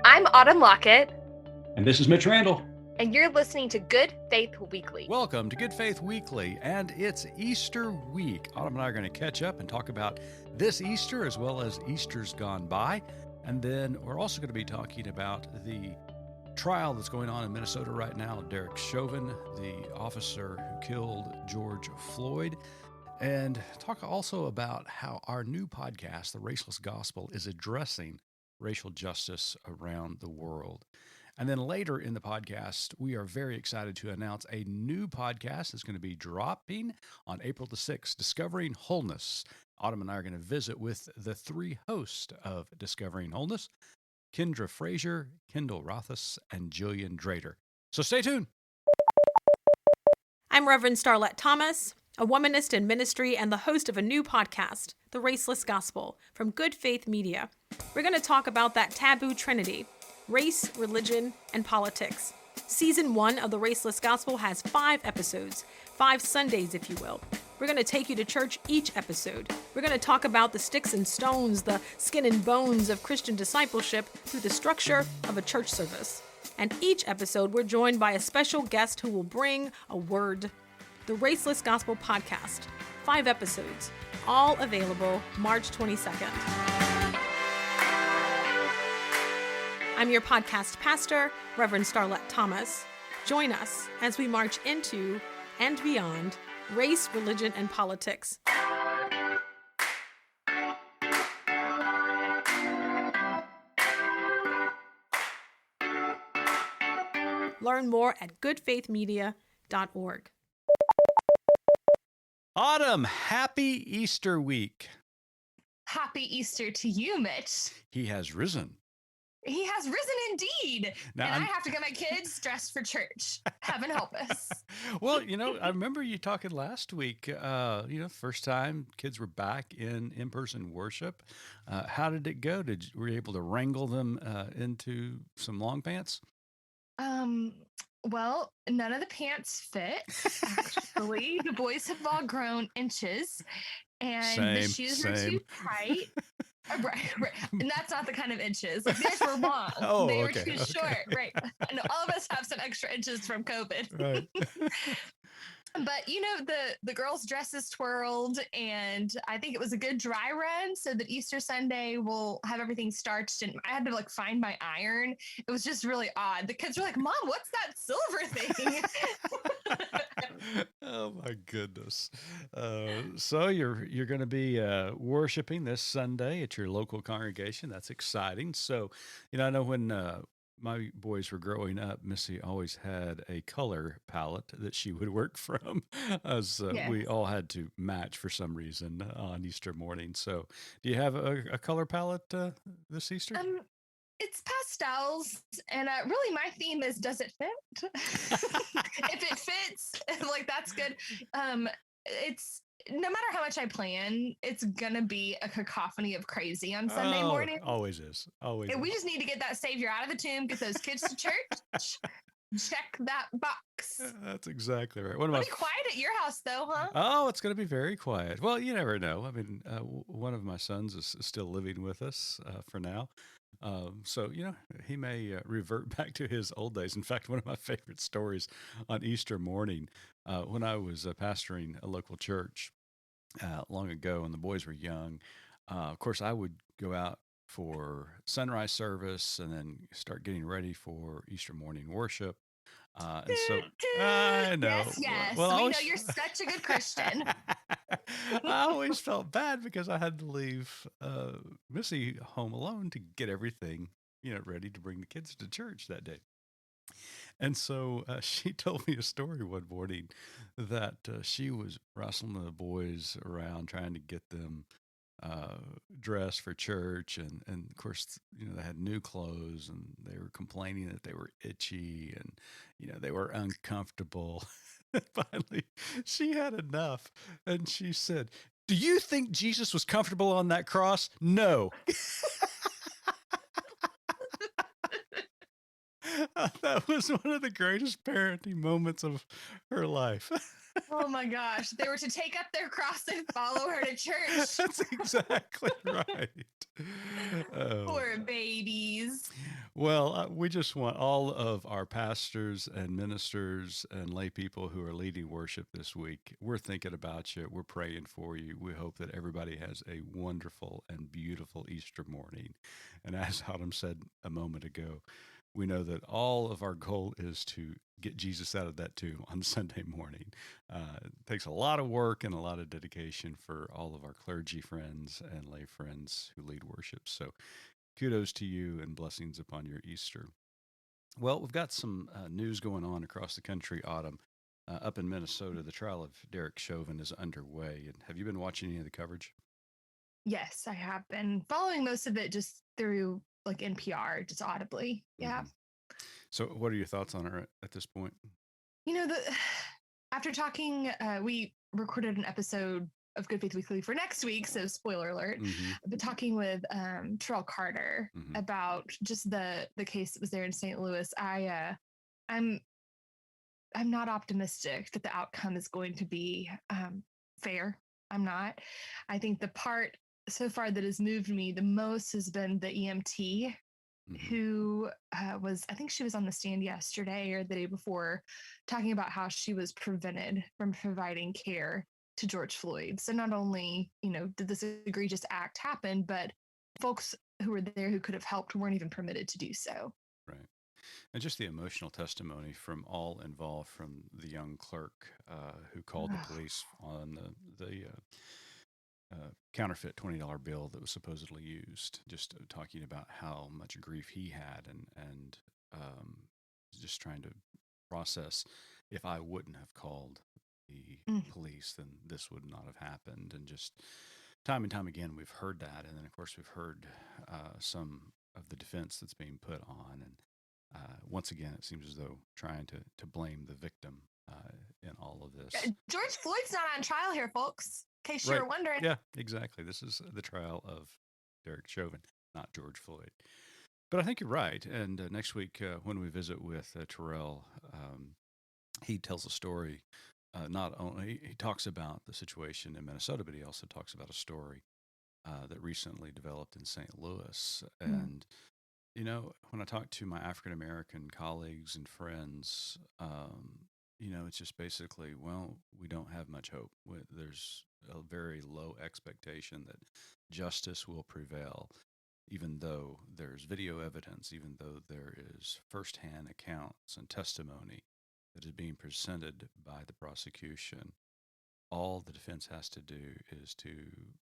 I'm Autumn Lockett. And this is Mitch Randall. And you're listening to Good Faith Weekly. Welcome to Good Faith Weekly, and it's Easter week. Autumn and I are going to catch up and talk about this Easter as well as Easter's gone by. And then we're also going to be talking about the trial that's going on in Minnesota right now of Derek Chauvin, the officer who killed George Floyd. And talk also about how our new podcast, The Raceless Gospel, is addressing racial justice around the world. And then later in the podcast, we are very excited to announce a new podcast that's going to be dropping on April the 6th, Discovering Wholeness. Autumn and I are going to visit with the three hosts of Discovering Wholeness, Kyndra, Frazier, Kyndall Rae Rothaus, and Gillian, Drader. So stay tuned. I'm Reverend Starlette Thomas, a womanist in ministry and the host of a new podcast, The Raceless Gospel, from Good Faith Media. We're going to talk about that taboo trinity: race, religion, and politics. Season 1 of The Raceless Gospel has 5 episodes, 5 Sundays, if you will. We're going to take you to church each episode. We're going to talk about the sticks and stones, the skin and bones of Christian discipleship through the structure of a church service. And each episode, we're joined by a special guest who will bring a word. The Raceless Gospel Podcast, 5 episodes, all available March 22nd. I'm your podcast pastor, Reverend Starlette Thomas. Join us as we march into and beyond race, religion, and politics. Learn more at goodfaithmedia.org. Autumn, happy Easter week. Happy Easter to you, Mitch. He has risen. He has risen indeed. Now, and I have to get my kids dressed for church. Heaven help us. Well, I remember you talking last week, first time kids were back in in-person worship. How did it go? Were you able to wrangle them into some long pants? Well, none of the pants fit, actually. The boys have all grown inches, and the shoes are too tight. Right. And that's not the kind of inches. Like, theirs were long. Oh, they were okay, too short. Right. And all of us have some extra inches from COVID. Right. But, the girls' dresses twirled, and I think it was a good dry run so that Easter Sunday we'll have everything starched. And I had to find my iron. It was just really odd. The kids were like, "Mom, what's that silver thing?" Oh my goodness. So you're going to be worshiping this Sunday at your local congregation. That's exciting. So, I know when my boys were growing up, Missy always had a color palette that she would work from, as Yes. we all had to match for some reason on Easter morning. So do you have a color palette this Easter? It's pastels, and really my theme is, does it fit? If it fits, that's good. It's no matter how much I plan, it's gonna be a cacophony of crazy on Sunday morning. Always is. Always. And is. we just need to get that Savior out of the tomb, get those kids to church. Check that box. That's exactly right. It'll be quiet at your house, though, huh? Oh, it's going to be very quiet. Well, you never know. I mean, one of my sons is still living with us for now. So, he may revert back to his old days. In fact, one of my favorite stories on Easter morning, when I was pastoring a local church long ago and the boys were young, of course, I would go out for sunrise service and then start getting ready for Easter morning worship. And so I know. Yes. Well, We know you're such a good Christian. I always felt bad because I had to leave Missy home alone to get everything, ready to bring the kids to church that day. And so she told me a story one morning that she was wrestling the boys around trying to get them dressed for church, and of course, they had new clothes and they were complaining that they were itchy and they were uncomfortable. Finally, she had enough and she said, "Do you think Jesus was comfortable on that cross?" No. That was one of the greatest parenting moments of her life. Oh my gosh. They were to take up their cross and follow her to church. That's exactly right. Poor babies. Well, we just want all of our pastors and ministers and lay people who are leading worship this week. We're thinking about you. We're praying for you. We hope that everybody has a wonderful and beautiful Easter morning. And as Autumn said a moment ago, we know that all of our goal is to get Jesus out of that tomb on Sunday morning. It takes a lot of work and a lot of dedication for all of our clergy friends and lay friends who lead worship. So kudos to you and blessings upon your Easter. Well, we've got some news going on across the country, Autumn. Up in Minnesota, the trial of Derek Chauvin is underway. And have you been watching any of the coverage? Yes, I have been following most of it just through like NPR, just audibly. Yeah. Mhm. So, what are your thoughts on it at this point? You know, after talking, we recorded an episode of Good Faith Weekly for next week, so spoiler alert. Mm-hmm. But talking with Terrell Carter Mm-hmm. about just the case that was there in St. Louis, I'm not optimistic that the outcome is going to be fair. I'm not. I think the part so far that has moved me the most has been the EMT Mm-hmm. who I think she was on the stand yesterday or the day before, talking about how she was prevented from providing care to George Floyd. So not only, did this egregious act happen, but folks who were there who could have helped weren't even permitted to do so. Right. And just the emotional testimony from all involved, from the young clerk who called the police on the counterfeit $20 bill that was supposedly used, just talking about how much grief he had and just trying to process, if I wouldn't have called the police, then this would not have happened. And just time and time again, we've heard that. And then, of course, we've heard some of the defense that's being put on. And once again, it seems as though trying to blame the victim in all of this. George Floyd's not on trial here, folks, in case you were wondering. Yeah, exactly. This is the trial of Derek Chauvin, not George Floyd. But I think you're right. And next week, when we visit with Terrell, he tells a story. Not only he talks about the situation in Minnesota, but he also talks about a story that recently developed in St. Louis. And when I talk to my African American colleagues and friends, it's just basically, well, we don't have much hope. There's a very low expectation that justice will prevail, even though there's video evidence, even though there is firsthand accounts and testimony that is being presented by the prosecution. All the defense has to do is to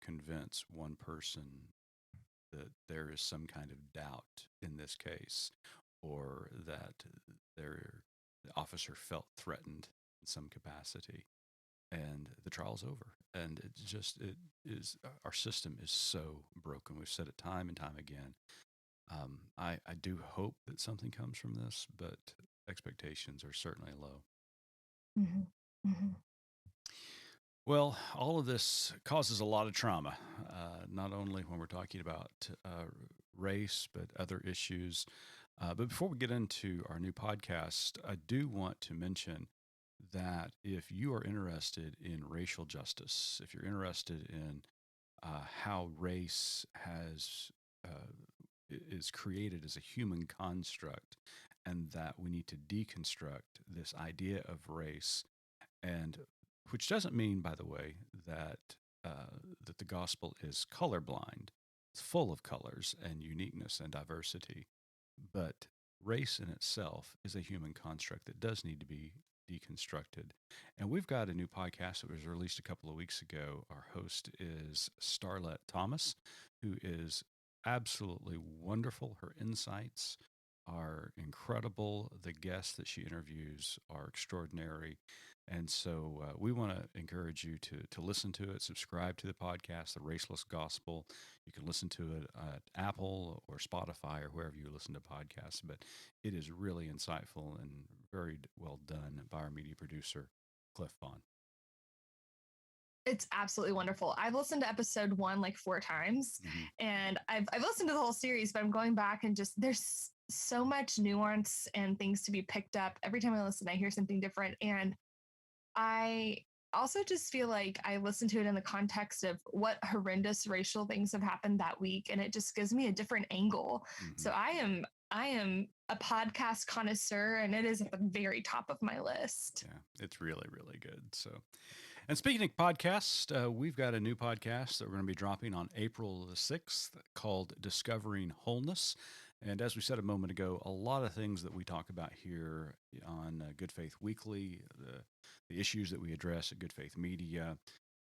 convince one person that there is some kind of doubt in this case, or that the officer felt threatened in some capacity, and the trial's over. And it is, our system is so broken. We've said it time and time again. I do hope that something comes from this, but expectations are certainly low. Mm-hmm. Mm-hmm. Well, all of this causes a lot of trauma, not only when we're talking about race, but other issues. But before we get into our new podcast, I do want to mention that if you are interested in racial justice, if you're interested in how race is created as a human construct, and that we need to deconstruct this idea of race, and which doesn't mean, by the way, that that the gospel is colorblind. It's full of colors and uniqueness and diversity, but race in itself is a human construct that does need to be deconstructed. And we've got a new podcast that was released a couple of weeks ago. Our host is Starlet Thomas, who is absolutely wonderful. Her insights are incredible. The guests that she interviews are extraordinary. And so we want to encourage you to listen to it, subscribe to the podcast, The Raceless Gospel. You can listen to it at Apple or Spotify or wherever you listen to podcasts. But it is really insightful and very well done by our media producer, Cliff Vaughn. It's absolutely wonderful. I've listened to episode 1 like 4 times, and I've listened to the whole series, but I'm going back and just there's so much nuance and things to be picked up. Every time I listen, I hear something different, and I also just feel like I listen to it in the context of what horrendous racial things have happened that week, and it just gives me a different angle. So I am a podcast connoisseur, and it is at the very top of my list. Yeah, it's really, really good. So, and speaking of podcasts, we've got a new podcast that we're going to be dropping on April the 6th called Discovering Wholeness. And as we said a moment ago, a lot of things that we talk about here on Good Faith Weekly, the issues that we address at Good Faith Media,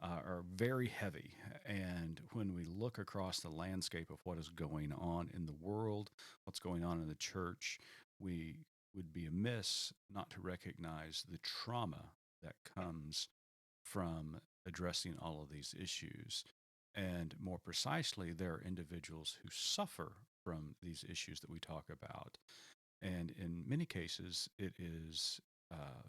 are very heavy. And when we look across the landscape of what is going on in the world, what's going on in the church, we would be amiss not to recognize the trauma that comes from addressing all of these issues. And more precisely, there are individuals who suffer from these issues that we talk about. And in many cases, it is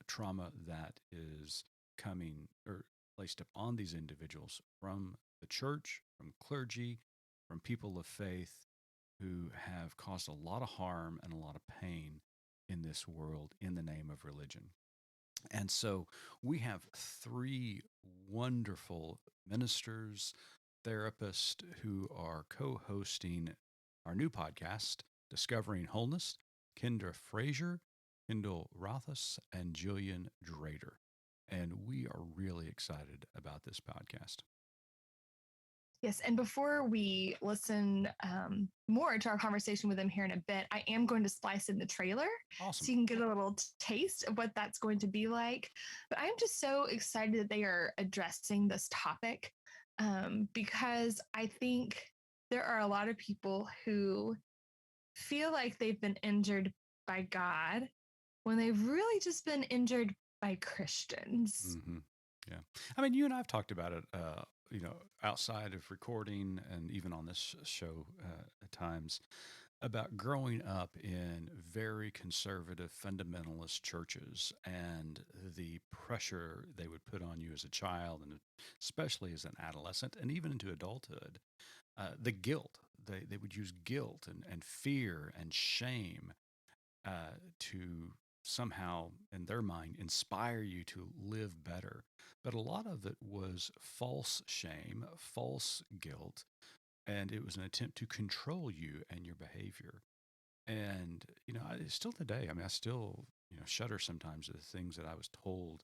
trauma that is coming or placed upon these individuals from the church, from clergy, from people of faith who have caused a lot of harm and a lot of pain in this world in the name of religion. And so we have three wonderful ministers, therapists who are co-hosting our new podcast, Discovering Wholeness: Frazier, Kyndall Rae Rothaus, and Gillian Drader. And we are really excited about this podcast. Yes, and before we listen more to our conversation with them here in a bit, I am going to splice in the trailer Awesome. so you can get a little taste of what that's going to be like. But I'm just so excited that they are addressing this topic because I think there are a lot of people who feel like they've been injured by God when they've really just been injured by Christians. Mm-hmm. Yeah. I mean, you and I have talked about it, outside of recording and even on this show at times about growing up in very conservative fundamentalist churches and the pressure they would put on you as a child and especially as an adolescent and even into adulthood. The guilt, they would use guilt and fear and shame to somehow, in their mind, inspire you to live better. But a lot of it was false shame, false guilt, and it was an attempt to control you and your behavior. And, still today, I mean, I still, shudder sometimes at the things that I was told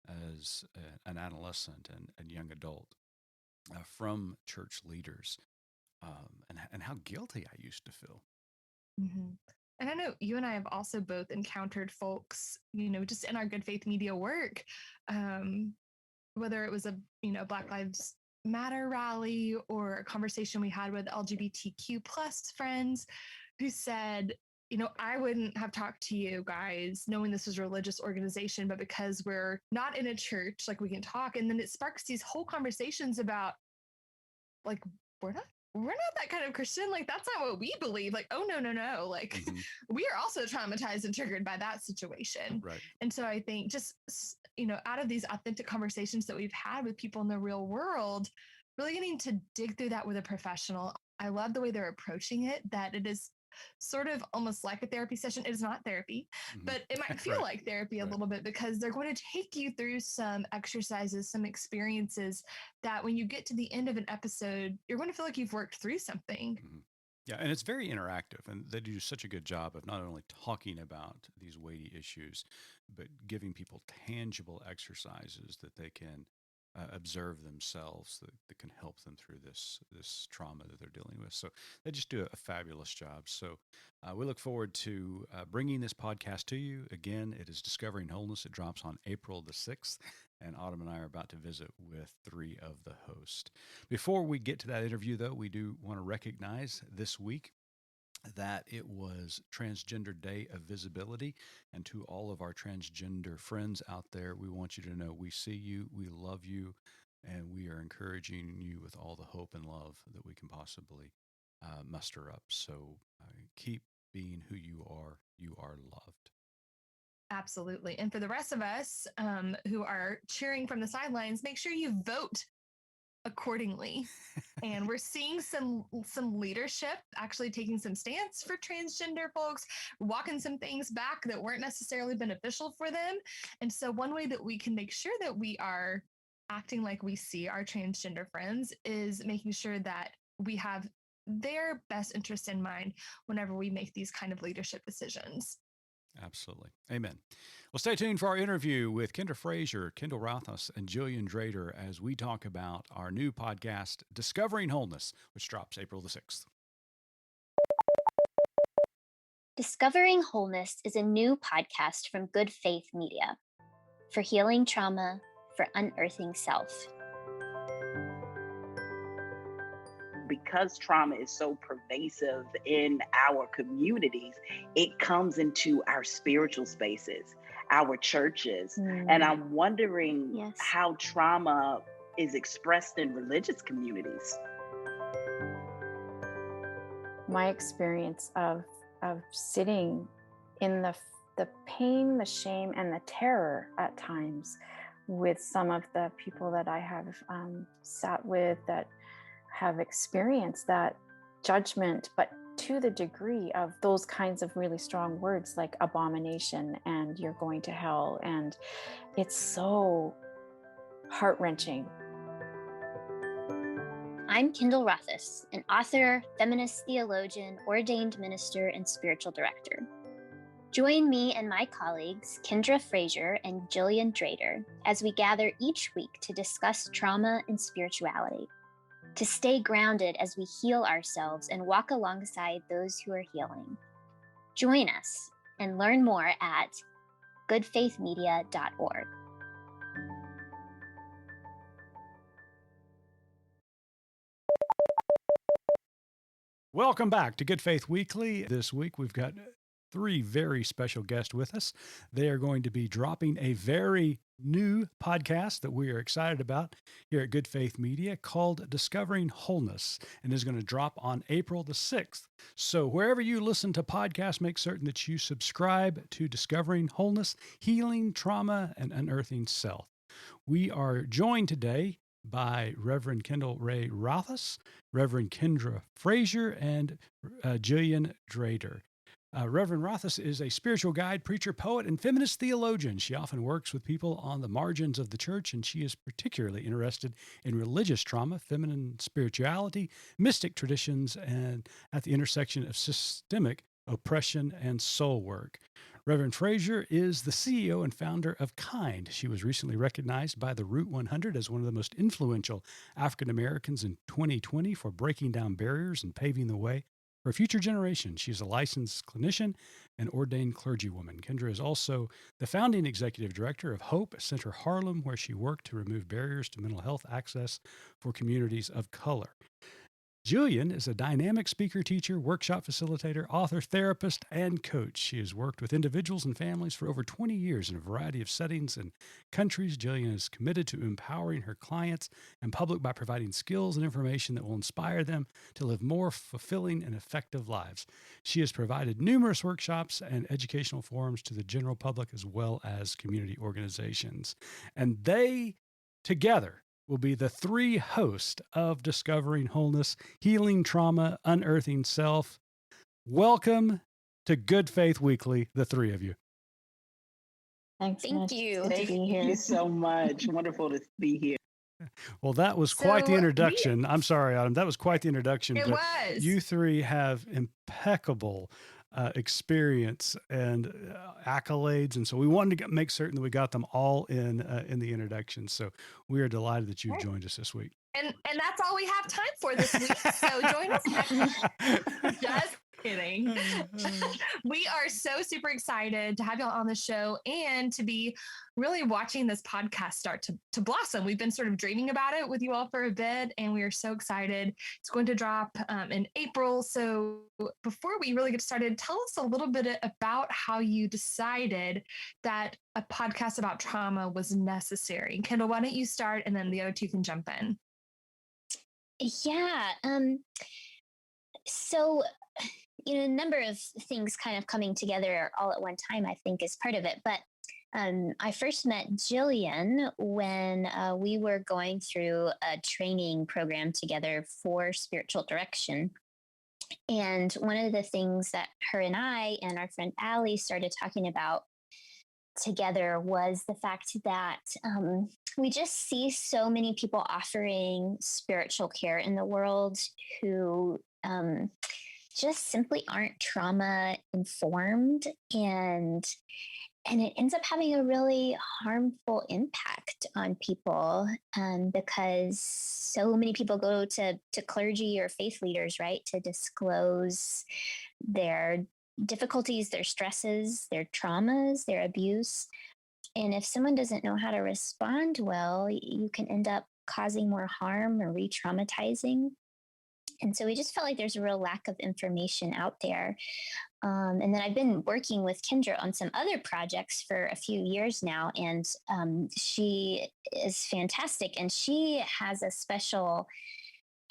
as an adolescent and young adult from church leaders, and how guilty I used to feel. Mm-hmm. And I know you and I have also both encountered folks, just in our Good Faith Media work, whether it was a, Black Lives Matter rally or a conversation we had with LGBTQ plus friends who said, I wouldn't have talked to you guys knowing this was a religious organization, but because we're not in a church, like we can talk. And then it sparks these whole conversations about like, we're not that kind of Christian. Like, that's not what we believe. Like, oh, no. Like, we are also traumatized and triggered by that situation. Right. And so I think just, out of these authentic conversations that we've had with people in the real world, really getting to dig through that with a professional. I love the way they're approaching it, that it is sort of almost like a therapy session. It is not therapy, but it might feel like therapy a little bit because they're going to take you through some exercises, some experiences that when you get to the end of an episode, you're going to feel like you've worked through something. Yeah, and it's very interactive, and they do such a good job of not only talking about these weighty issues, but giving people tangible exercises that they can observe themselves that can help them through this trauma that they're dealing with. So they just do a fabulous job. So we look forward to bringing this podcast to you. Again, it is Discovering Wholeness. It drops on April the 6th, and Autumn and I are about to visit with three of the hosts. Before we get to that interview, though, we do want to recognize this week that it was Transgender Day of Visibility. And to all of our transgender friends out there, we want you to know we see you, we love you, and we are encouraging you with all the hope and love that we can possibly muster up. So keep being who you are loved. Absolutely. And for the rest of us who are cheering from the sidelines, make sure you vote accordingly. And we're seeing some leadership actually taking some stance for transgender folks, walking some things back that weren't necessarily beneficial for them. And so one way that we can make sure that we are acting like we see our transgender friends is making sure that we have their best interest in mind whenever we make these kind of leadership decisions. Absolutely. Amen. Well, stay tuned for our interview with Frazier, Kyndall Rae Rothaus, and Gillian Drader as we talk about our new podcast, Discovering Wholeness, which drops April the 6th. Discovering Wholeness is a new podcast from Good Faith Media for healing trauma, for unearthing self. Because trauma is so pervasive in our communities, it comes into our spiritual spaces, our churches. And I'm wondering how trauma is expressed in religious communities. My experience of sitting in the pain, the shame, and the terror at times with some of the people that I have sat with that have experienced that judgment, but to the degree of those kinds of really strong words like abomination and you're going to hell. And it's so heart-wrenching. I'm Kyndall Rae Rothaus, an author, feminist theologian, ordained minister, and spiritual director. Join me and my colleagues, Frazier and Gillian Drader, as we gather each week to discuss trauma and spirituality, to stay grounded as we heal ourselves and walk alongside those who are healing. Join us and learn more at goodfaithmedia.org. Welcome back to Good Faith Weekly. This week we've got 3 very special guests with us. They are going to be dropping a very new podcast that we are excited about here at Good Faith Media called Discovering Wholeness, and is going to drop on April the 6th. So wherever you listen to podcasts, make certain that you subscribe to Discovering Wholeness, Healing Trauma, and Unearthing Self. We are joined today by Reverend Kyndall Rae Rothaus, Reverend Kyndra Frazier, and Gillian Drader. Reverend Rothaus is a spiritual guide, preacher, poet, and feminist theologian. She often works with people on the margins of the church, and she is particularly interested in religious trauma, feminine spirituality, mystic traditions, and at the intersection of systemic oppression and soul work. Reverend Frazier is the CEO and founder of Kind. She was recently recognized by the Root 100 as one of the most influential African Americans in 2020 for breaking down barriers and paving the way for future generations. She's a licensed clinician and ordained clergywoman. Kyndra is also the founding executive director of Hope Center Harlem, where she worked to remove barriers to mental health access for communities of color. Gillian is a dynamic speaker, teacher, workshop facilitator, author, therapist, and coach. She has worked with individuals and families for over 20 years in a variety of settings and countries. Gillian is committed to empowering her clients and public by providing skills and information that will inspire them to live more fulfilling and effective lives. She has provided numerous workshops and educational forums to the general public as well as community organizations. And they together will be the 3 hosts of Discovering Wholeness, Healing Trauma, Unearthing Self. Welcome to Good Faith Weekly, the 3 of you. Thanks. Thank Mitch. you. Good to Thank be here. you so much. Wonderful to be here. Well, that was quite the So introduction. I'm sorry, Autumn. That was quite the introduction. It but was. You 3 have impeccable experience and accolades, and so we wanted to make certain that we got them all in the introduction. So we are delighted that you've joined us this week. And that's all we have time for this week. So join us next. Just kidding. We are so super excited to have y'all on the show and to be really watching this podcast start to blossom. We've been sort of dreaming about it with you all for a bit, and we are so excited. It's going to drop in April. So before we really get started, tell us a little bit about how you decided that a podcast about trauma was necessary. Kyndall, why don't you start, and then the other 2 can jump in. Yeah. So, a number of things kind of coming together all at one time, I think, is part of it. But I first met Gillian when we were going through a training program together for spiritual direction. And one of the things that her and I and our friend Allie started talking about together was the fact that we just see so many people offering spiritual care in the world who just simply aren't trauma informed, and it ends up having a really harmful impact on people, because so many people go to clergy or faith leaders, right, to disclose their difficulties, their stresses, their traumas, their abuse. And if someone doesn't know how to respond well, you can end up causing more harm or re-traumatizing. And so we just felt like there's a real lack of information out there. And then I've been working with Kyndra on some other projects for a few years now, and she is fantastic. And she has a special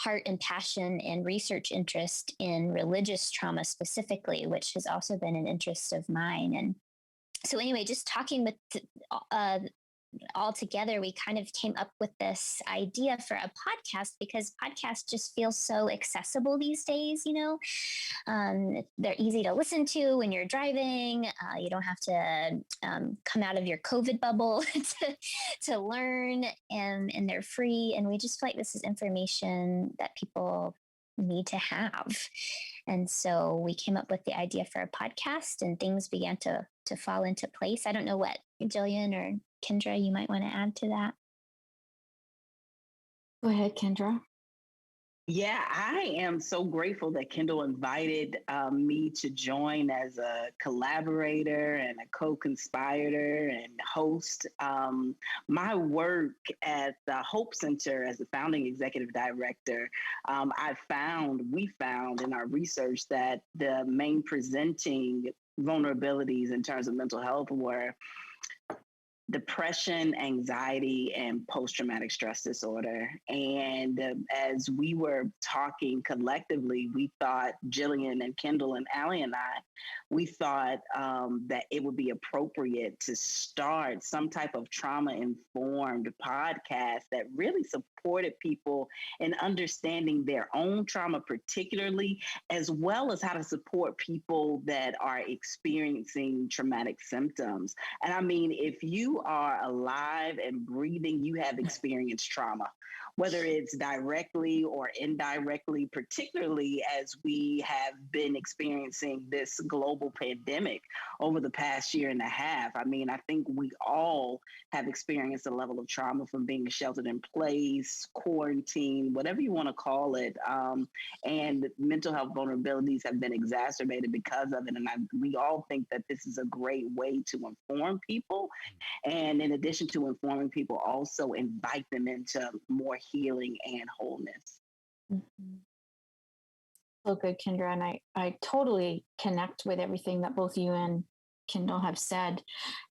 heart and passion and research interest in religious trauma specifically, which has also been an interest of mine. And so anyway, just talking with all together, we kind of came up with this idea for a podcast, because podcasts just feel so accessible these days. They're easy to listen to when you're driving. You don't have to come out of your COVID bubble to learn, and they're free. And we just feel like this is information that people need to have. And so we came up with the idea for a podcast, and things began to fall into place. I don't know what Gillian or Kyndra, you might want to add to that. Go ahead, Kyndra. Yeah, I am so grateful that Kyndall invited me to join as a collaborator and a co-conspirator and host. My work at the Hope Center as the founding executive director, we found in our research that the main presenting vulnerabilities in terms of mental health were depression, anxiety, and post-traumatic stress disorder. And as we were talking collectively, we thought, Gillian and Kyndall and Allie and I, we thought that it would be appropriate to start some type of trauma-informed podcast that really supported people in understanding their own trauma particularly, as well as how to support people that are experiencing traumatic symptoms. And I mean, if you are alive and breathing, you have experienced trauma, whether it's directly or indirectly, particularly as we have been experiencing this global pandemic over the past year and a half. I mean, I think we all have experienced a level of trauma from being sheltered in place, quarantine, whatever you want to call it. And mental health vulnerabilities have been exacerbated because of it. And we all think that this is a great way to inform people. And in addition to informing people, also invite them into more healing and wholeness. Mm-hmm. So good, Kyndra. And I totally connect with everything that both you and Kyndall have said.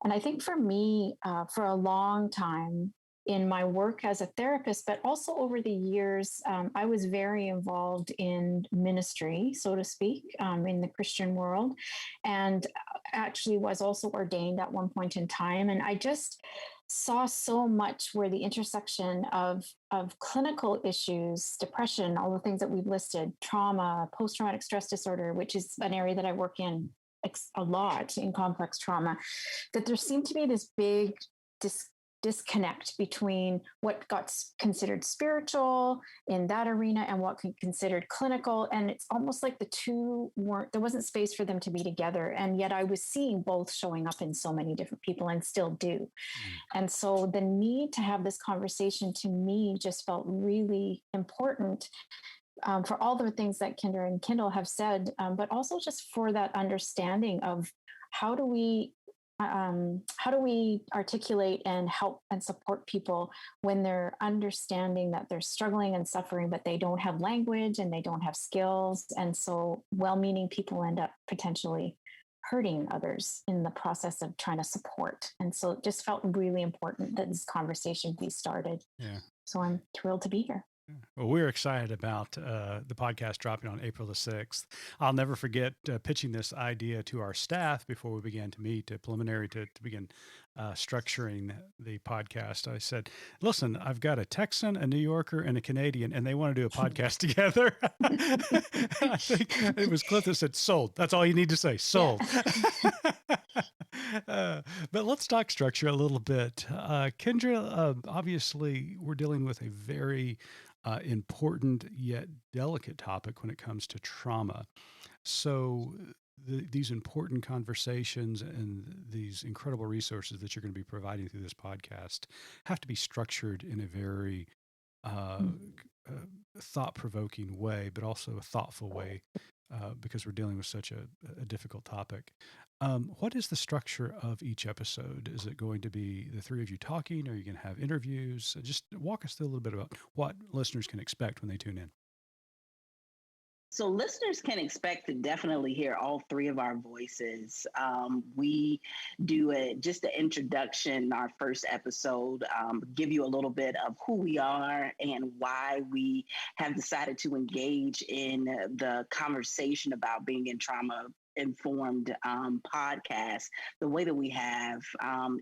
And I think for me, for a long time in my work as a therapist, but also over the years, I was very involved in ministry, so to speak, in the Christian world, and actually was also ordained at one point in time. And I just saw so much where the intersection of clinical issues, depression, all the things that we've listed, trauma, post-traumatic stress disorder, which is an area that I work in a lot in complex trauma, that there seemed to be this big disconnect between what got considered spiritual in that arena and what considered clinical. And it's almost like the two there wasn't space for them to be together. And yet I was seeing both showing up in so many different people and still do. And so the need to have this conversation to me just felt really important, for all the things that Kyndra and Kyndall have said, but also just for that understanding of how do we articulate and help and support people when they're understanding that they're struggling and suffering, but they don't have language and they don't have skills. And so well-meaning people end up potentially hurting others in the process of trying to support. And so it just felt really important that this conversation be started. Yeah. So I'm thrilled to be here. Well, we're excited about the podcast dropping on April the 6th. I'll never forget pitching this idea to our staff before we began to meet, preliminary to begin structuring the podcast. I said, listen, I've got a Texan, a New Yorker, and a Canadian, and they want to do a podcast together. I think it was Cliff that said, sold. That's all you need to say, sold. Yeah. But let's talk structure a little bit. Kyndra, obviously, we're dealing with a very important yet delicate topic when it comes to trauma. So, these important conversations and these incredible resources that you're going to be providing through this podcast have to be structured in a very uh, thought-provoking way, but also a thoughtful way, because we're dealing with such a difficult topic. What is the structure of each episode? Is it going to be the three of you talking? Or are you going to have interviews? Just walk us through a little bit about what listeners can expect when they tune in. So listeners can expect to definitely hear all three of our voices. We do just an introduction, our first episode, give you a little bit of who we are and why we have decided to engage in the conversation about being in trauma informed podcast the way that we have.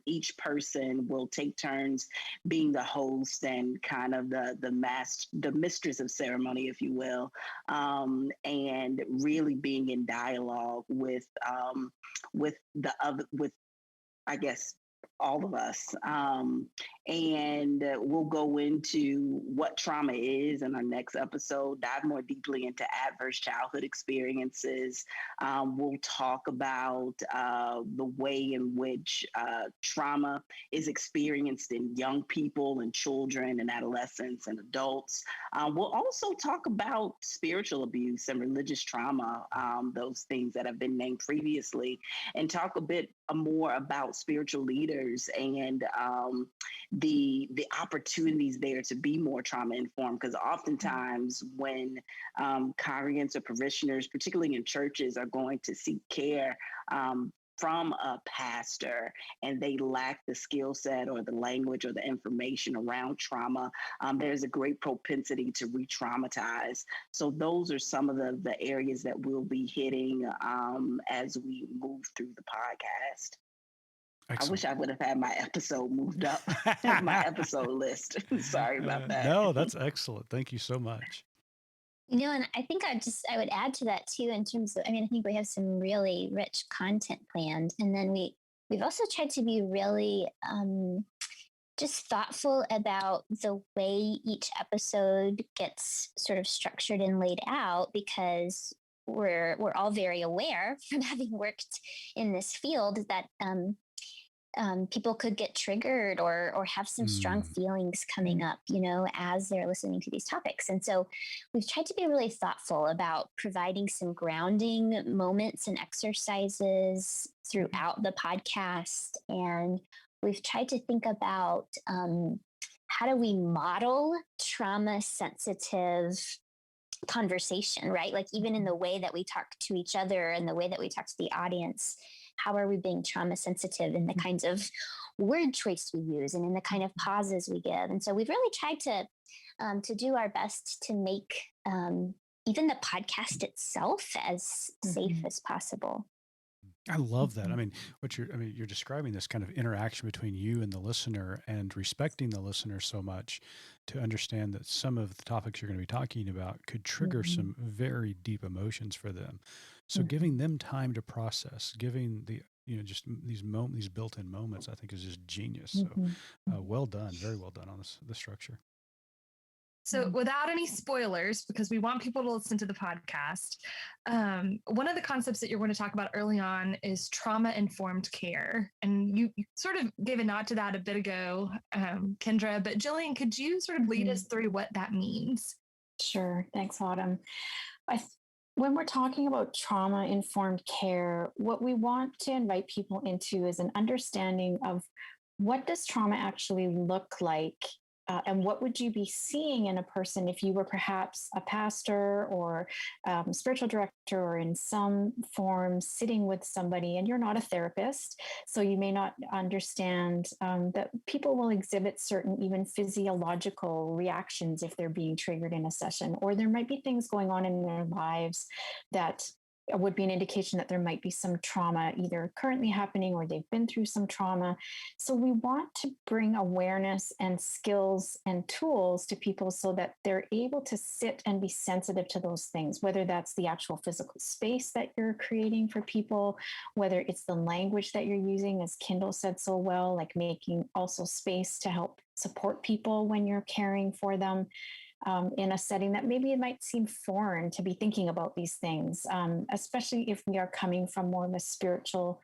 Each person will take turns being the host and kind of the mistress of ceremony, if you will, and really being in dialogue with I guess all of us. And we'll go into what trauma is in our next episode, dive more deeply into adverse childhood experiences. We'll talk about the way in which trauma is experienced in young people and children and adolescents and adults. We'll also talk about spiritual abuse and religious trauma, those things that have been named previously, and talk a bit more about spiritual leaders and the opportunities there to be more trauma informed. Because oftentimes when congregants or parishioners, particularly in churches, are going to seek care from a pastor and they lack the skill set or the language or the information around trauma, there's a great propensity to re-traumatize. So those are some of the areas that we'll be hitting as we move through the podcast. Excellent. I wish I would have had my episode moved up, my episode list. Sorry about that. No, that's excellent. Thank you so much. And I think I would add to that too, in terms of, I think we have some really rich content planned. And then we've also tried to be really just thoughtful about the way each episode gets sort of structured and laid out, because we're all very aware from having worked in this field that people could get triggered or have some strong feelings coming up, as they're listening to these topics. And so we've tried to be really thoughtful about providing some grounding moments and exercises throughout the podcast. And we've tried to think about how do we model trauma sensitive conversation, right? Like even in the way that we talk to each other and the way that we talk to the audience, how are we being trauma sensitive in the kinds of word choice we use and in the kind of pauses we give? And so we've really tried to do our best to make even the podcast itself as safe as possible. I love that. You're describing this kind of interaction between you and the listener, and respecting the listener so much to understand that some of the topics you're going to be talking about could trigger some very deep emotions for them. So giving them time to process, giving the, just these built-in moments, I think is just genius. So well done. Very well done on the structure. So without any spoilers, because we want people to listen to the podcast, one of the concepts that you're going to talk about early on is trauma-informed care. And you sort of gave a nod to that a bit ago, Kyndra, but Gillian, could you sort of lead us through what that means? Sure. Thanks, Autumn. When we're talking about trauma-informed care, what we want to invite people into is an understanding of what does trauma actually look like. And what would you be seeing in a person if you were perhaps a pastor or spiritual director or in some form sitting with somebody, and you're not a therapist, so you may not understand that people will exhibit certain even physiological reactions if they're being triggered in a session, or there might be things going on in their lives that would be an indication that there might be some trauma either currently happening or they've been through some trauma. So we want to bring awareness and skills and tools to people so that they're able to sit and be sensitive to those things, whether that's the actual physical space that you're creating for people, whether it's the language that you're using, as Kyndall said so well, like making also space to help support people when you're caring for them. In a setting that maybe it might seem foreign to be thinking about these things, especially if we are coming from more of a spiritual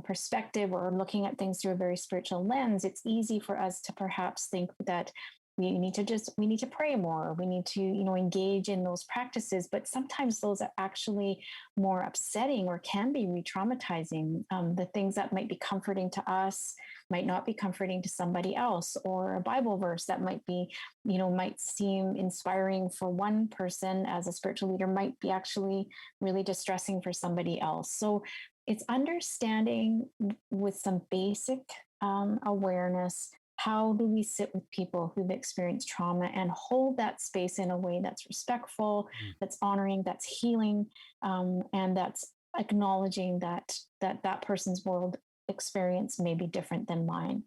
perspective or looking at things through a very spiritual lens. It's easy for us to perhaps think that we need to pray more. We need to, engage in those practices. But sometimes those are actually more upsetting or can be re-traumatizing. The things that might be comforting to us might not be comforting to somebody else, or a Bible verse that might be, might seem inspiring for one person as a spiritual leader might be actually really distressing for somebody else. So it's understanding with some basic awareness. How do we sit with people who've experienced trauma and hold that space in a way that's respectful, that's honoring, that's healing, and that's acknowledging that person's world experience may be different than mine.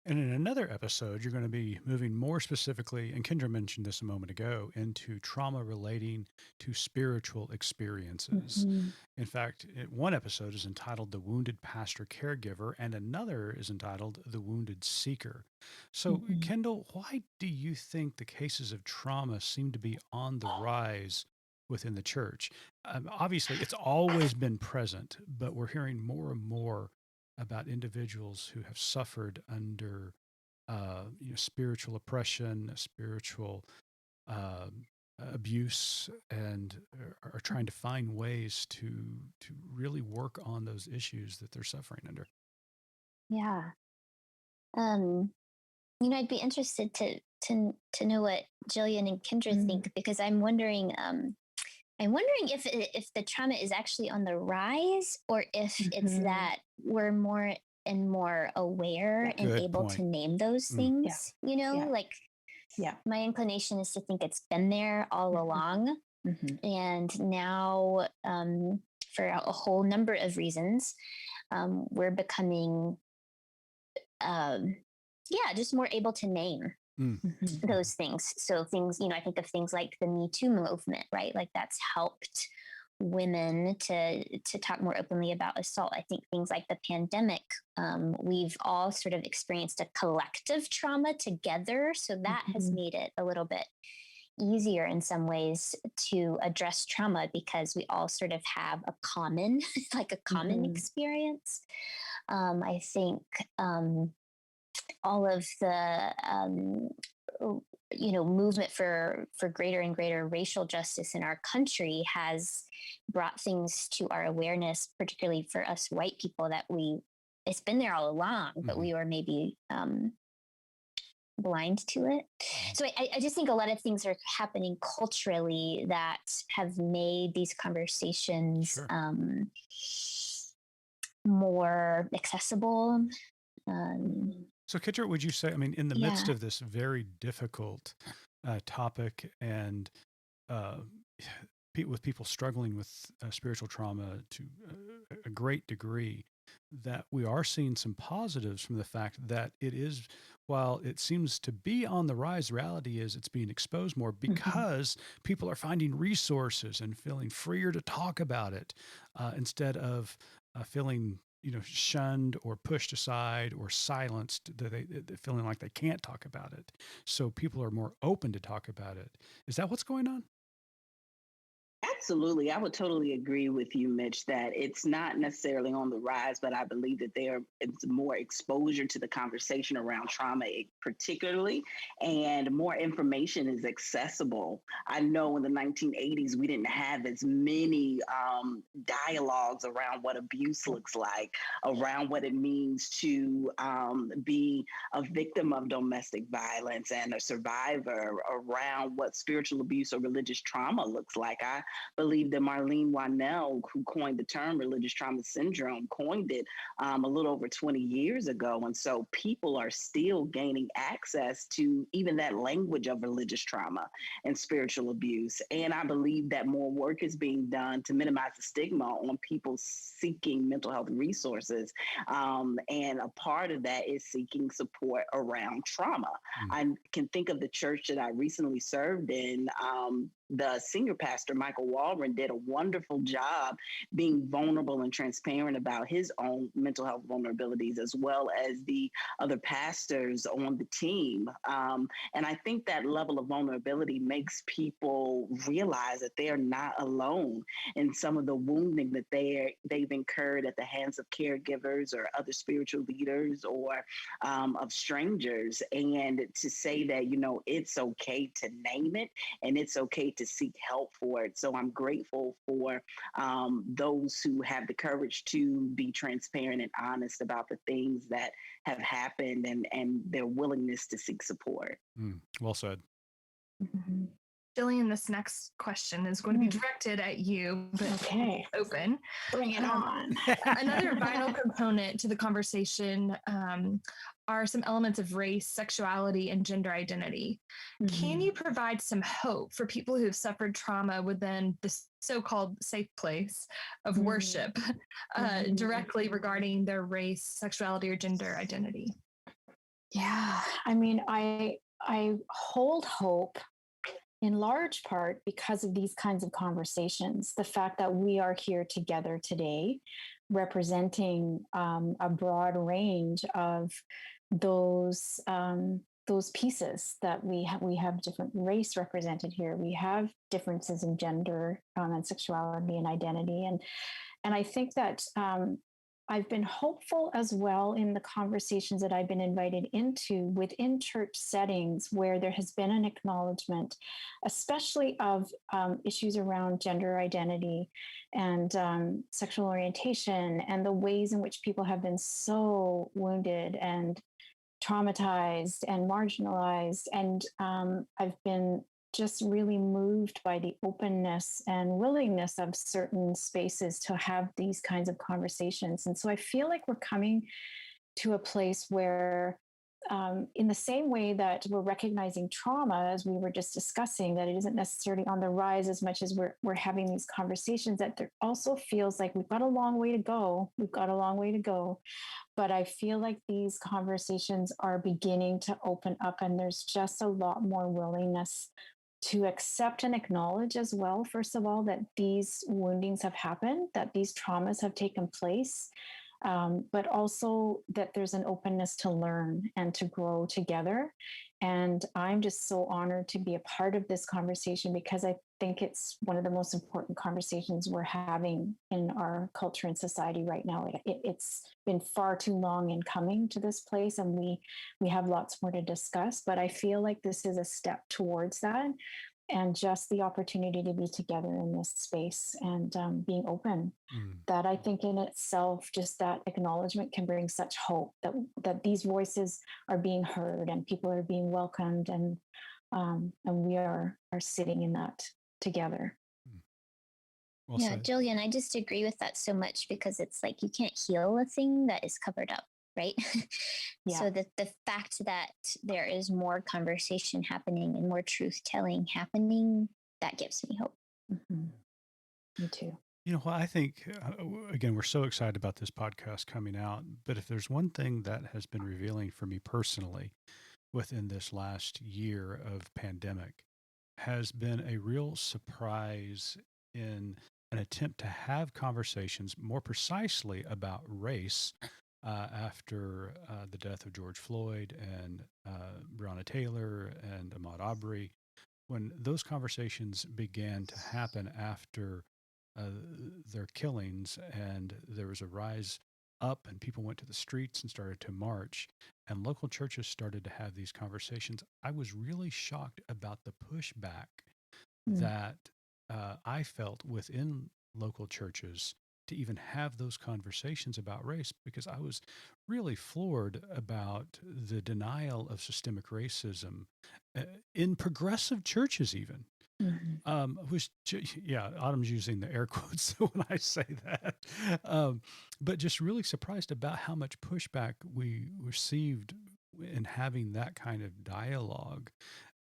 And in another episode, you're going to be moving more specifically, and Kyndra mentioned this a moment ago, into trauma relating to spiritual experiences. In fact, one episode is entitled The Wounded Pastor Caregiver, and another is entitled The Wounded Seeker. So, Kyndall, why do you think the cases of trauma seem to be on the rise within the church? Obviously, it's always been present, but we're hearing more and more about individuals who have suffered under spiritual oppression, spiritual abuse, and are trying to find ways to really work on those issues that they're suffering under. Yeah. I'd be interested to know what Gillian and Kyndra think, because I'm wondering if the trauma is actually on the rise, or if it's that we're more and more aware and able to name those things. My inclination is to think it's been there all along, and now for a whole number of reasons, we're becoming just more able to name those things. So things, I think of things like the Me Too movement, right? Like that's helped women to talk more openly about assault. I think things like the pandemic, we've all sort of experienced a collective trauma together. So that has made it a little bit easier in some ways to address trauma, because we all sort of have a common, experience. I think all of the movement for greater and greater racial justice in our country has brought things to our awareness, particularly for us white people, that it's been there all along, but we were maybe blind to it. So I just think a lot of things are happening culturally that have made these conversations more accessible. So, Kyndra, would you say, in the midst of this very difficult topic, and with people struggling with spiritual trauma to a great degree, that we are seeing some positives from the fact that it is, while it seems to be on the rise, the reality is it's being exposed more because people are finding resources and feeling freer to talk about it, instead of feeling shunned or pushed aside or silenced, feeling like they can't talk about it. So people are more open to talk about it. Is that what's going on? Absolutely. I would totally agree with you, Mitch, that it's not necessarily on the rise, but I believe that it's more exposure to the conversation around trauma, particularly, and more information is accessible. I know in the 1980s, we didn't have as many dialogues around what abuse looks like, around what it means to be a victim of domestic violence and a survivor, around what spiritual abuse or religious trauma looks like. I believe that Marlene Wynell, who coined the term religious trauma syndrome, coined it a little over 20 years ago. And so people are still gaining access to even that language of religious trauma and spiritual abuse. And I believe that more work is being done to minimize the stigma on people seeking mental health resources. And a part of that is seeking support around trauma. I can think of the church that I recently served in. The senior pastor, Michael Walren, did a wonderful job being vulnerable and transparent about his own mental health vulnerabilities, as well as the other pastors on the team. And I think that level of vulnerability makes people realize that they're not alone in some of the wounding that they've incurred at the hands of caregivers or other spiritual leaders or of strangers. And to say that, it's okay to name it and it's okay to seek help for it. So I'm grateful for those who have the courage to be transparent and honest about the things that have happened and their willingness to seek support. Well said. Mm-hmm. Gillian, this next question is going to be directed at you, but okay, open. Bring it on. Another vital component to the conversation are some elements of race, sexuality, and gender identity. Can you provide some hope for people who have suffered trauma within the so-called safe place of worship directly regarding their race, sexuality, or gender identity? Yeah, I mean, I hold hope in large part because of these kinds of conversations. The fact that we are here together today, representing a broad range of those pieces that we have different race represented here. We have differences in gender and sexuality and identity, and I think that I've been hopeful as well in the conversations that I've been invited into within church settings where there has been an acknowledgement, especially of issues around gender identity and sexual orientation and the ways in which people have been so wounded and traumatized and marginalized. And I've been just really moved by the openness and willingness of certain spaces to have these kinds of conversations. And so I feel like we're coming to a place where, in the same way that we're recognizing trauma, as we were just discussing, that it isn't necessarily on the rise as much as we're having these conversations, that there also feels like we've got a long way to go. But I feel like these conversations are beginning to open up, and there's just a lot more willingness to accept and acknowledge as well, first of all, that these woundings have happened, that these traumas have taken place, but also that there's an openness to learn and to grow together. And I'm just so honored to be a part of this conversation because I think it's one of the most important conversations we're having in our culture and society right now. It's been far too long in coming to this place, and we have lots more to discuss, but I feel like this is a step towards that. And just the opportunity to be together in this space and being open, that I think in itself, just that acknowledgement can bring such hope that these voices are being heard and people are being welcomed, and we are sitting in that together. Well said. Gillian, I just agree with that so much because it's like you can't heal a thing that is covered up. Right. Yeah. So the fact that there is more conversation happening and more truth telling happening, that gives me hope. Me too. I think, again, we're so excited about this podcast coming out, but if there's one thing that has been revealing for me personally within this last year of pandemic has been a real surprise in an attempt to have conversations more precisely about race after the death of George Floyd and Breonna Taylor and Ahmaud Arbery, when those conversations began to happen after their killings, and there was a rise up and people went to the streets and started to march, and local churches started to have these conversations, I was really shocked about the pushback that I felt within local churches to even have those conversations about race, because I was really floored about the denial of systemic racism in progressive churches even. Yeah, Autumn's using the air quotes when I say that. But just really surprised about how much pushback we received in having that kind of dialogue.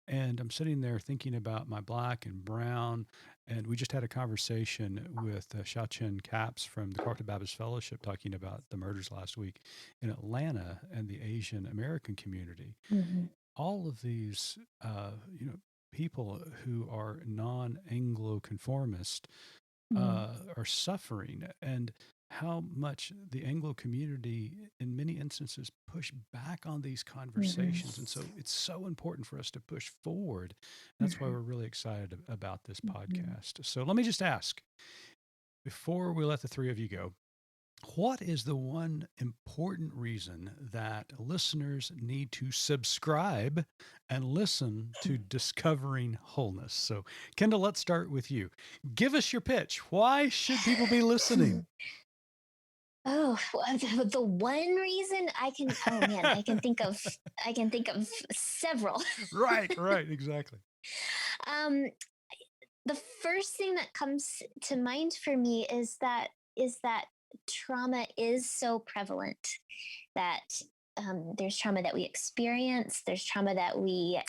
And I'm sitting there thinking about my black and brown. And we just had a conversation with Xiaochen Caps from the Carter Baptist Fellowship talking about the murders last week in Atlanta and the Asian American community. All of these, people who are non-Anglo conformist are suffering, and how much the Anglo community in many instances push back on these conversations. And so it's so important for us to push forward. That's why we're really excited about this podcast. So let me just ask, before we let the three of you go, what is the one important reason that listeners need to subscribe and listen to Discovering Wholeness? So, Kyndall, let's start with you. Give us your pitch. Why should people be listening? Oh, well, the one reason I can think of several. Right, exactly. The first thing that comes to mind for me is that trauma is so prevalent, that there's trauma that we experience, there's trauma that we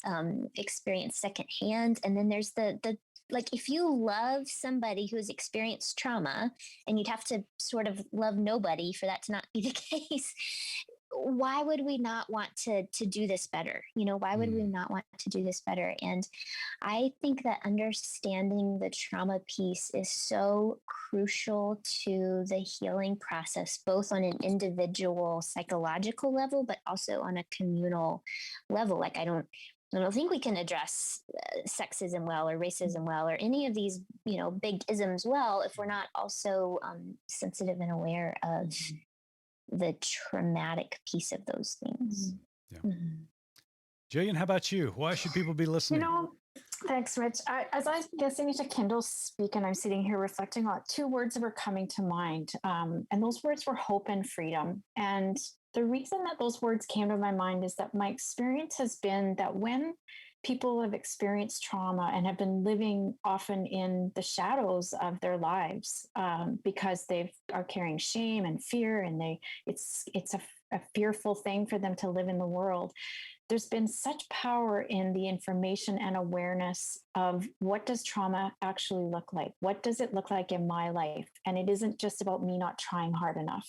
experience secondhand, and then there's the like, if you love somebody who has experienced trauma, and you'd have to sort of love nobody for that to not be the case, why would we not want to do this better? Why would we not want to do this better? And I think that understanding the trauma piece is so crucial to the healing process, both on an individual psychological level, but also on a communal level. Like, I don't think we can address sexism well, or racism well, or any of these, big isms well, if we're not also sensitive and aware of the traumatic piece of those things. Yeah. Gillian, how about you? Why should people be listening? Thanks, Rich. As I was listening to Kyndall speak, and I'm sitting here reflecting on two words that were coming to mind, and those words were hope and freedom. And the reason that those words came to my mind is that my experience has been that when people have experienced trauma and have been living often in the shadows of their lives, because they are carrying shame and fear, and it's a fearful thing for them to live in the world. There's been such power in the information and awareness of what does trauma actually look like? What does it look like in my life? And it isn't just about me not trying hard enough.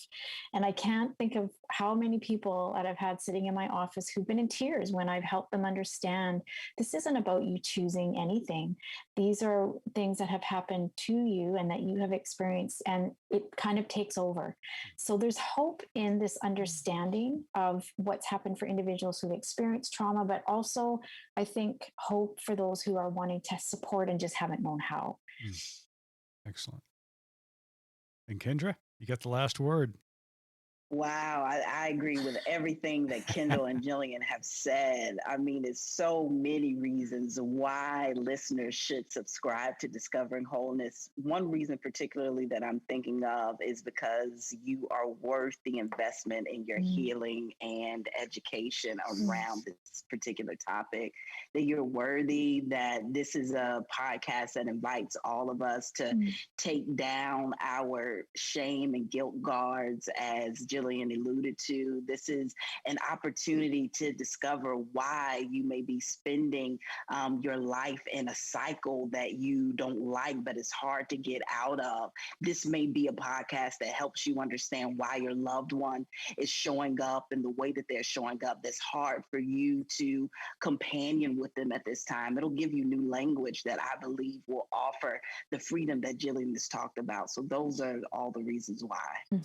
And I can't think of how many people that I've had sitting in my office who've been in tears when I've helped them understand this isn't about you choosing anything. These are things that have happened to you and that you have experienced, and it kind of takes over. So there's hope in this understanding of what's happened for individuals who've experienced trauma, but also I think hope for those who are wanting to support and just haven't known how. Excellent. And Kyndra, you got the last word. Wow, I agree with everything that Kyndall and Gillian have said. I mean, it's so many reasons why listeners should subscribe to Discovering Wholeness. One reason particularly that I'm thinking of is because you are worth the investment in your healing and education around this particular topic, that you're worthy, that this is a podcast that invites all of us to take down our shame and guilt guards, as Gillian alluded to. This is an opportunity to discover why you may be spending your life in a cycle that you don't like, but it's hard to get out of. This may be a podcast that helps you understand why your loved one is showing up in the way that they're showing up. That's hard for you to companion with them at this time. It'll give you new language that I believe will offer the freedom that Gillian has talked about. So those are all the reasons why.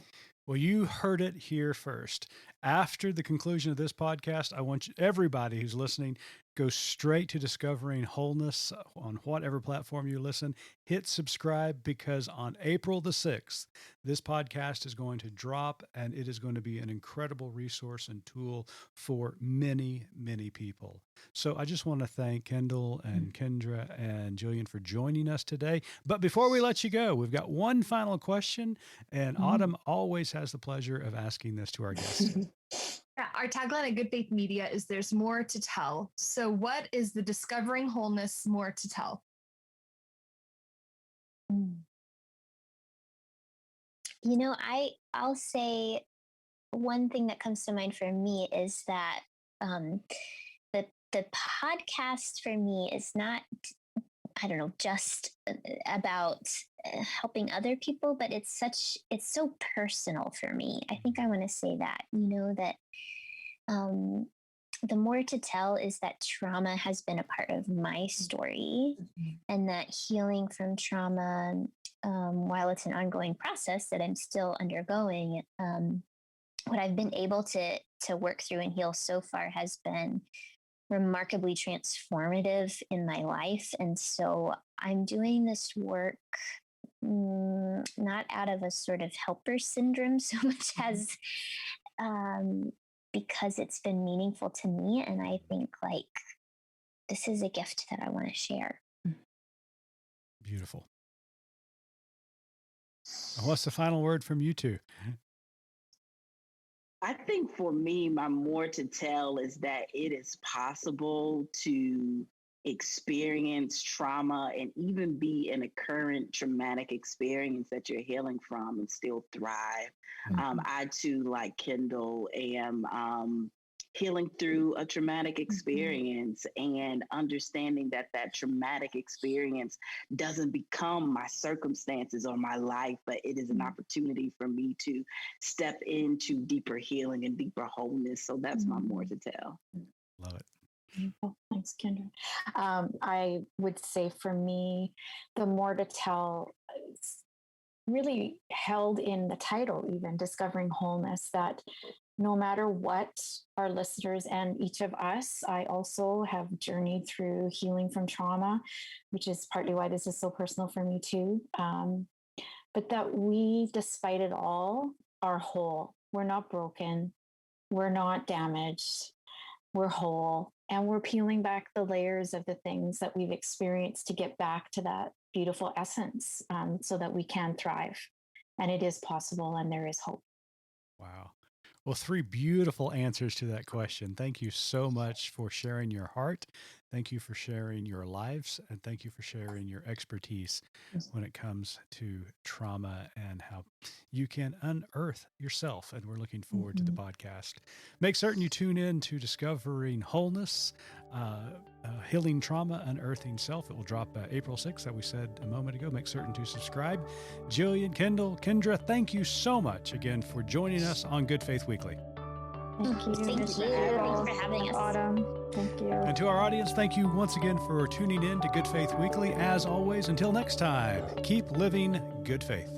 Well, you heard it here first. After the conclusion of this podcast, I want everybody who's listening, go straight to Discovering Wholeness on whatever platform you listen. Hit subscribe, because on April the 6th, this podcast is going to drop, and it is going to be an incredible resource and tool for many, many people. So I just want to thank Kyndall and Kyndra and Gillian for joining us today. But before we let you go, we've got one final question, and Autumn always has the pleasure of asking this to our guests. Yeah, our tagline at Good Faith Media is "There's more to tell." So what is the Discovering Wholeness more to tell? You know, I'll say one thing that comes to mind for me is that the podcast for me is not, I don't know, just about helping other people, but it's so personal for me. I think I want to say that, that the more to tell is that trauma has been a part of my story, and that healing from trauma, while it's an ongoing process that I'm still undergoing, what I've been able to work through and heal so far has been remarkably transformative in my life. And so I'm doing this work not out of a sort of helper syndrome so much as because it's been meaningful to me. And I think like this is a gift that I want to share. Beautiful. What's the final word from you two? I think for me, my more to tell is that it is possible to experience trauma and even be in a current traumatic experience that you're healing from and still thrive. I too, like Kyndall, am healing through a traumatic experience and understanding that traumatic experience doesn't become my circumstances or my life, but it is an opportunity for me to step into deeper healing and deeper wholeness. So that's my more to tell. Love it. Oh, thanks, Kyndra. I would say for me, the more to tell is really held in the title, even Discovering Wholeness, that no matter what our listeners and each of us, I also have journeyed through healing from trauma, which is partly why this is so personal for me too. But that we, despite it all, are whole. We're not broken. We're not damaged. We're whole. And we're peeling back the layers of the things that we've experienced to get back to that beautiful essence, so that we can thrive. And it is possible, and there is hope. Wow. Well, 3 beautiful answers to that question. Thank you so much for sharing your heart. Thank you for sharing your lives. And thank you for sharing your expertise when it comes to trauma and how you can unearth yourself. And we're looking forward to the podcast. Make certain you tune in to Discovering Wholeness, Healing Trauma, Unearthing Self. It will drop April 6th, that we said a moment ago. Make certain to subscribe. Gillian, Kyndall, Kyndra, thank you so much again for joining us on Good Faith Weekly. Thank you. Thanks for having us. Autumn. Thank you. And to our audience, thank you once again for tuning in to Good Faith Weekly. As always, until next time, keep living good faith.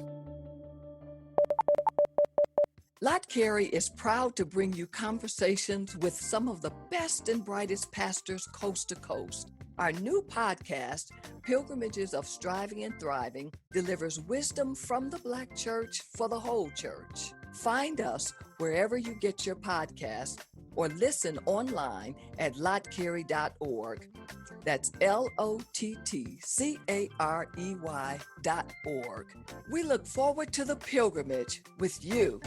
Lot Carey is proud to bring you conversations with some of the best and brightest pastors coast to coast. Our new podcast, Pilgrimages of Striving and Thriving, delivers wisdom from the Black church for the whole church. Find us wherever you get your podcast or listen online at lotcarey.org. That's LOTTCAREY.org. We look forward to the pilgrimage with you.